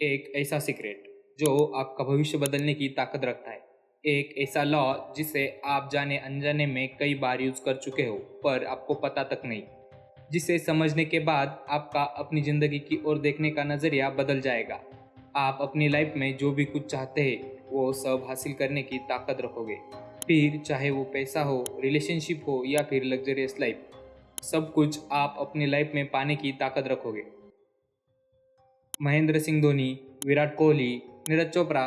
एक ऐसा सीक्रेट जो आपका भविष्य बदलने की ताकत रखता है। एक ऐसा लॉ जिसे आप जाने अनजाने में कई बार यूज कर चुके हो पर आपको पता तक नहीं। जिसे समझने के बाद आपका अपनी ज़िंदगी की ओर देखने का नज़रिया बदल जाएगा। आप अपनी लाइफ में जो भी कुछ चाहते हैं वो सब हासिल करने की ताकत रखोगे। फिर चाहे वो पैसा हो, रिलेशनशिप हो या फिर लग्जरियस लाइफ, सब कुछ आप अपनी लाइफ में पाने की ताकत रखोगे। महेंद्र सिंह धोनी, विराट कोहली, नीरज चोपड़ा,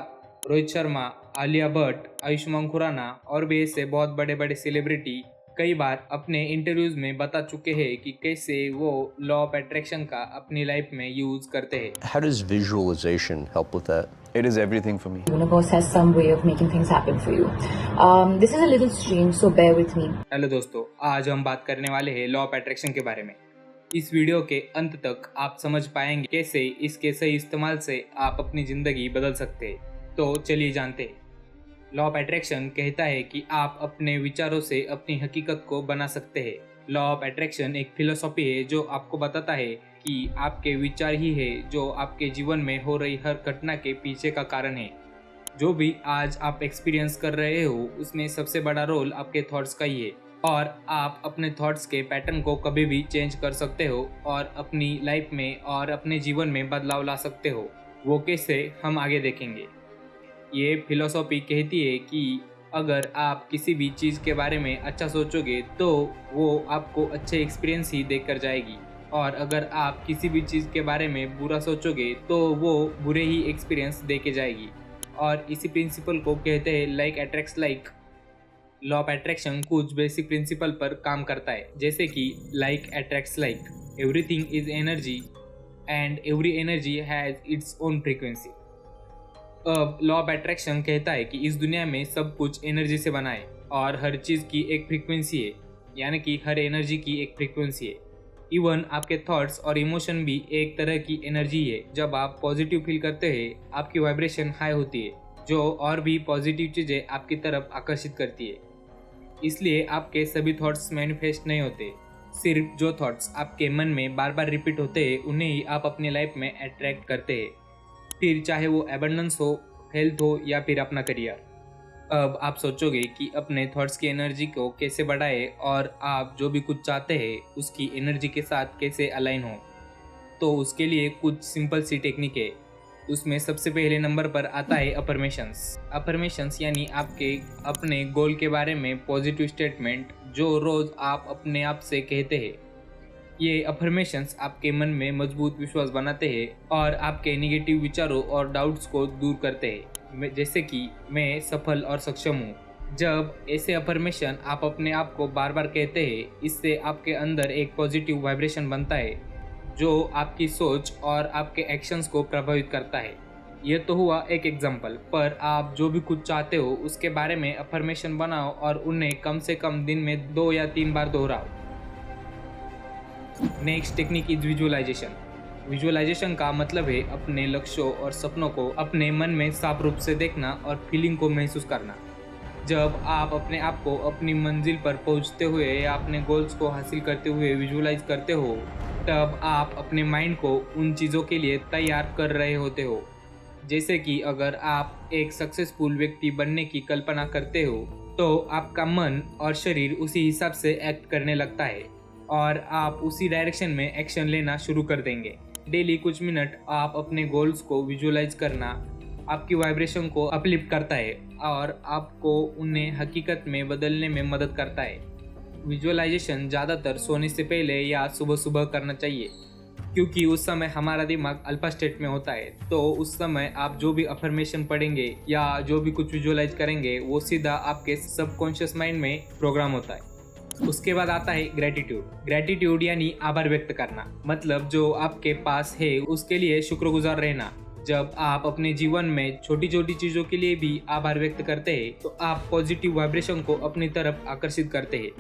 रोहित शर्मा, आलिया भट्ट, आयुष्मान खुराना और भी ऐसे बहुत बड़े बड़े सेलिब्रिटी कई बार अपने इंटरव्यूज में बता चुके हैं कि कैसे वो लॉ ऑफ अट्रैक्शन का अपनी लाइफ में यूज करते हैं। How does visualization help with that? It is everything for me. Universe has some way of making things happen for you. This is a little strange, so bear with me. Hello दोस्तों, आज हम बात करने वाले हैं law of attraction के बारे में। इस वीडियो के अंत तक आप समझ पाएंगे कैसे इसके सही इस्तेमाल से आप अपनी ज़िंदगी बदल सकते हैं। तो चलिए जानते हैं। लॉ ऑफ अट्रैक्शन कहता है कि आप अपने विचारों से अपनी हकीकत को बना सकते हैं। लॉ ऑफ अट्रैक्शन एक फिलोसॉफी है जो आपको बताता है कि आपके विचार ही है जो आपके जीवन में हो रही हर घटना के पीछे का कारण है। जो भी आज आप एक्सपीरियंस कर रहे हो उसमें सबसे बड़ा रोल आपके थॉट्स का ही है और आप अपने थॉट्स के पैटर्न को कभी भी चेंज कर सकते हो और अपनी लाइफ में और अपने जीवन में बदलाव ला सकते हो। वो कैसे, हम आगे देखेंगे। ये फिलॉसफी कहती है कि अगर आप किसी भी चीज़ के बारे में अच्छा सोचोगे तो वो आपको अच्छे एक्सपीरियंस ही देकर जाएगी, और अगर आप किसी भी चीज़ के बारे में बुरा सोचोगे तो वो बुरे ही एक्सपीरियंस दे के जाएगी। और इसी प्रिंसिपल को कहते हैं like attracts like. Law of attraction कुछ बेसिक प्रिंसिपल पर काम करता है, जैसे कि like attracts like, everything is energy and every energy has its own frequency. अब लॉ ऑफ अट्रैक्शन कहता है कि इस दुनिया में सब कुछ एनर्जी से बना है और हर चीज़ की एक फ्रीक्वेंसी है, यानी कि हर एनर्जी की एक फ्रीक्वेंसी है। इवन आपके थॉट्स और इमोशन भी एक तरह की एनर्जी है। जब आप पॉजिटिव फील करते हैं आपकी वाइब्रेशन हाई होती है, जो और भी पॉजिटिव चीज़ें आपकी तरफ आकर्षित करती है। इसलिए आपके सभी थॉट्स मैनिफेस्ट नहीं होते, सिर्फ जो थॉट्स आपके मन में बार बार रिपीट होते हैं उन्हें ही आप अपनी लाइफ में अट्रैक्ट करते हैं। फिर चाहे वो एबंडेंस हो, हेल्थ हो या फिर अपना करियर। अब आप सोचोगे कि अपने थॉट्स की एनर्जी को कैसे बढ़ाए और आप जो भी कुछ चाहते हैं उसकी एनर्जी के साथ कैसे अलाइन हो। तो उसके लिए कुछ सिंपल सी टेक्निक है। उसमें सबसे पहले नंबर पर आता है अफर्मेशंस। अफर्मेशंस यानी आपके अपने गोल के बारे में पॉजिटिव स्टेटमेंट जो रोज़ आप अपने आप से कहते हैं। ये अफर्मेशंस आपके मन में मजबूत विश्वास बनाते हैं और आपके नेगेटिव विचारों और डाउट्स को दूर करते हैं, जैसे कि मैं सफल और सक्षम हूँ। जब ऐसे अफर्मेशन आप अपने आप को बार बार कहते हैं, इससे आपके अंदर एक पॉजिटिव वाइब्रेशन बनता है जो आपकी सोच और आपके एक्शंस को प्रभावित करता है। यह तो हुआ एक एग्जाम्पल, पर आप जो भी कुछ चाहते हो उसके बारे में अफर्मेशन बनाओ और उन्हें कम से कम दिन में 2 या 3 बार दोहराओ। Next technique is visualisation. Visualisation का मतलब है अपने लक्ष्यों और सपनों को अपने मन में साफ रूप से देखना और फीलिंग को महसूस करना। जब आप अपने आप को अपनी मंजिल पर पहुंचते हुए या अपने गोल्स को हासिल करते हुए विजुअलाइज करते हो, तब आप अपने माइंड को उन चीज़ों के लिए तैयार कर रहे होते हो। जैसे कि अगर आप एक सक्सेसफुल व्यक्ति बनने की कल्पना करते हो तो आपका मन और शरीर उसी हिसाब से एक्ट करने लगता है और आप उसी डायरेक्शन में एक्शन लेना शुरू कर देंगे। डेली कुछ मिनट आप अपने गोल्स को विजुअलाइज करना आपकी वाइब्रेशन को अपलिफ्ट करता है और आपको उन्हें हकीकत में बदलने में मदद करता है। विजुअलाइजेशन ज़्यादातर सोने से पहले या सुबह सुबह करना चाहिए, क्योंकि उस समय हमारा दिमाग अल्फा स्टेट में होता है। तो उस समय आप जो भी अफर्मेशन पढ़ेंगे या जो भी कुछ विजुअलाइज करेंगे वो सीधा आपके सबकॉन्शियस माइंड में प्रोग्राम होता है। उसके बाद आता है ग्रेटिट्यूड। ग्रेटिट्यूड यानी आभार व्यक्त करना, मतलब जो आपके पास है उसके लिए शुक्रगुजार रहना। जब आप अपने जीवन में छोटी छोटी चीज़ों के लिए भी आभार व्यक्त करते हैं तो आप पॉजिटिव वाइब्रेशन को अपनी तरफ आकर्षित करते हैं।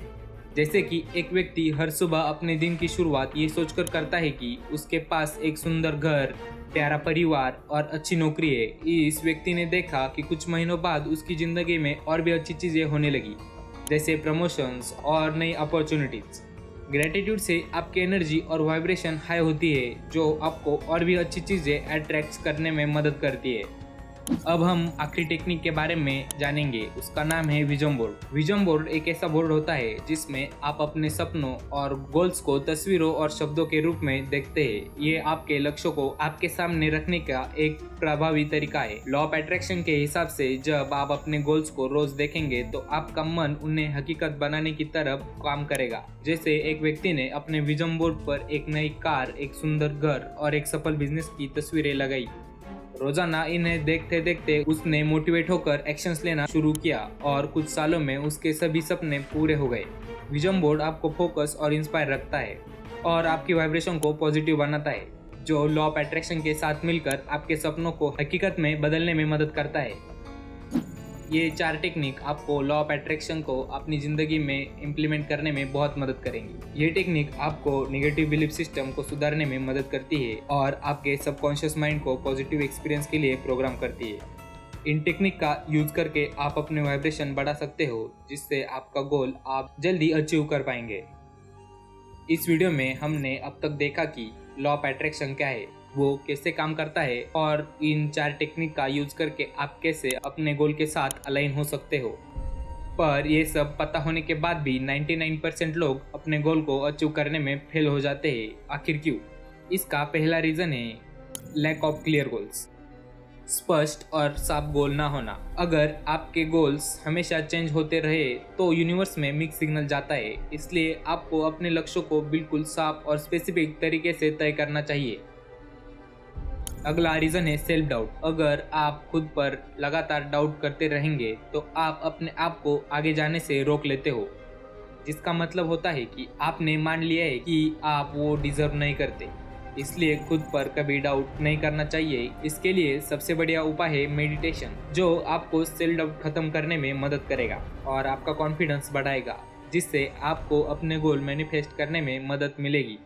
जैसे कि एक व्यक्ति हर सुबह अपने दिन की शुरुआत ये सोचकर करता है कि उसके पास एक सुंदर घर, प्यारा परिवार और अच्छी नौकरी है। इस व्यक्ति ने देखा कि कुछ महीनों बाद उसकी ज़िंदगी में और भी अच्छी चीज़ें होने लगी, जैसे प्रमोशंस और नई अपॉर्चुनिटीज़। ग्रेटिट्यूड से आपकी एनर्जी और वाइब्रेशन हाई होती है, जो आपको और भी अच्छी चीज़ें अट्रैक्ट करने में मदद करती है। अब हम आखिरी टेक्निक के बारे में जानेंगे, उसका नाम है विजन बोर्ड। विजन बोर्ड एक ऐसा बोर्ड होता है जिसमें आप अपने सपनों और गोल्स को तस्वीरों और शब्दों के रूप में देखते हैं। ये आपके लक्ष्यों को आपके सामने रखने का एक प्रभावी तरीका है। लॉ ऑफ अट्रैक्शन के हिसाब से जब आप अपने गोल्स को रोज देखेंगे तो आपका मन उन्हें हकीकत बनाने की तरफ काम करेगा। जैसे एक व्यक्ति ने अपने विजन बोर्ड पर एक नई कार, एक सुंदर घर और एक सफल बिजनेस की तस्वीरें लगाई। रोजाना इन्हें देखते देखते उसने मोटिवेट होकर एक्शंस लेना शुरू किया और कुछ सालों में उसके सभी सपने पूरे हो गए। विजन बोर्ड आपको फोकस और इंस्पायर रखता है और आपकी वाइब्रेशन को पॉजिटिव बनाता है, जो लॉ ऑफ अट्रैक्शन के साथ मिलकर आपके सपनों को हकीकत में बदलने में मदद करता है। ये 4 टेक्निक आपको लॉ ऑफ अट्रैक्शन को अपनी ज़िंदगी में इम्प्लीमेंट करने में बहुत मदद करेंगी। ये टेक्निक आपको नेगेटिव बिलीफ सिस्टम को सुधारने में मदद करती है और आपके सबकॉन्शियस माइंड को पॉजिटिव एक्सपीरियंस के लिए प्रोग्राम करती है। इन टेक्निक का यूज करके आप अपने वाइब्रेशन बढ़ा सकते हो, जिससे आपका गोल आप जल्दी अचीव कर पाएंगे। इस वीडियो में हमने अब तक देखा कि लॉ ऑफ अट्रैक्शन क्या है, वो कैसे काम करता है और इन 4 टेक्निक का यूज करके आप कैसे अपने गोल के साथ अलाइन हो सकते हो। पर ये सब पता होने के बाद भी 99% लोग अपने गोल को अचीव करने में फेल हो जाते हैं। आखिर क्यों? इसका पहला रीज़न है लैक ऑफ क्लियर गोल्स। स्पष्ट और साफ गोल ना होना। अगर आपके गोल्स हमेशा चेंज होते रहे तो यूनिवर्स में मिक्स सिग्नल जाता है। इसलिए आपको अपने लक्ष्यों को बिल्कुल साफ और स्पेसिफिक तरीके से तय करना चाहिए। अगला रीज़न है सेल्फ डाउट। अगर आप खुद पर लगातार डाउट करते रहेंगे तो आप अपने आप को आगे जाने से रोक लेते हो, जिसका मतलब होता है कि आपने मान लिया है कि आप वो डिजर्व नहीं करते। इसलिए खुद पर कभी डाउट नहीं करना चाहिए। इसके लिए सबसे बढ़िया उपाय है मेडिटेशन, जो आपको सेल्फ डाउट खत्म करने में मदद करेगा और आपका कॉन्फिडेंस बढ़ाएगा, जिससे आपको अपने गोल मैनिफेस्ट करने में मदद मिलेगी।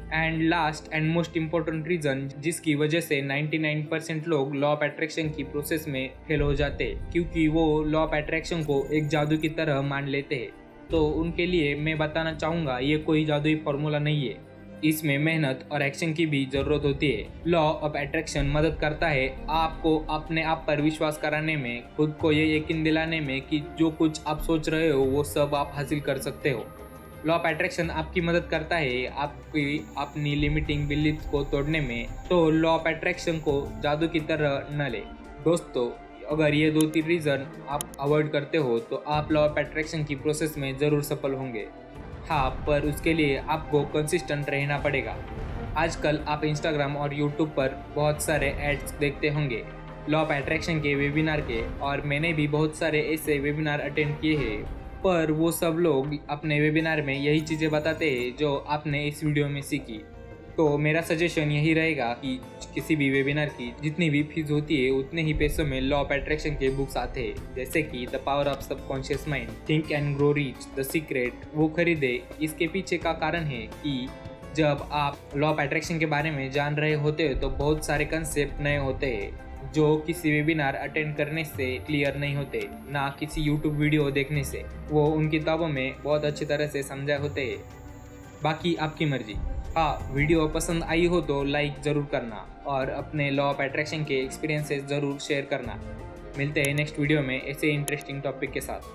And last and most important reason जिसकी वजह से 99% लोग लॉ ऑफ अट्रैक्शन की प्रोसेस में फेल हो जाते हैं, क्योंकि वो लॉ ऑफ अट्रैक्शन को एक जादू की तरह मान लेते हैं। तो उनके लिए मैं बताना चाहूँगा, ये कोई जादुई फार्मूला नहीं है। इसमें मेहनत और एक्शन की भी ज़रूरत होती है। लॉ ऑफ अट्रैक्शन मदद करता है आपको अपने आप पर विश्वास कराने में, खुद को ये यकीन दिलाने में कि जो कुछ आप सोच रहे हो वो सब आप हासिल कर सकते हो। लॉ ऑफ अट्रैक्शन आपकी मदद करता है आपकी अपनी लिमिटिंग बिलीफ को तोड़ने में। तो लॉ ऑफ अट्रैक्शन को जादू की तरह न ले। दोस्तों, अगर ये 2-3 रीज़न आप अवॉइड करते हो तो आप लॉ ऑफ अट्रैक्शन की प्रोसेस में ज़रूर सफल होंगे। हाँ, पर उसके लिए आपको कंसिस्टेंट रहना पड़ेगा। आजकल आप इंस्टाग्राम और यूट्यूब पर बहुत सारे एड्स देखते होंगे लॉ ऑफ अट्रैक्शन के वेबिनार के, और मैंने भी बहुत सारे ऐसे वेबिनार अटेंड किए हैं। पर वो सब लोग अपने वेबिनार में यही चीज़ें बताते हैं जो आपने इस वीडियो में सीखी। तो मेरा सजेशन यही रहेगा कि किसी भी वेबिनार की जितनी भी फीस होती है उतने ही पैसों में लॉ ऑफ अट्रैक्शन के बुक्स आते हैं, जैसे कि the power of subconscious mind, think and grow rich, the secret, वो खरीदे। इसके पीछे का कारण है कि जब आप लॉ ऑफ अट्रैक्शन के बारे में जान रहे होते हो तो बहुत सारे कंसेप्ट नए होते हैं जो किसी वेबिनार अटेंड करने से क्लियर नहीं होते, ना किसी यूट्यूब वीडियो देखने से। वो उन किताबों में बहुत अच्छी तरह से समझाए होते हैं। बाकी आपकी मर्जी। हाँ, वीडियो पसंद आई हो तो लाइक ज़रूर करना और अपने लॉ ऑफ अट्रैक्शन के एक्सपीरियंसेस ज़रूर शेयर करना। मिलते हैं नेक्स्ट वीडियो में ऐसे इंटरेस्टिंग टॉपिक के साथ।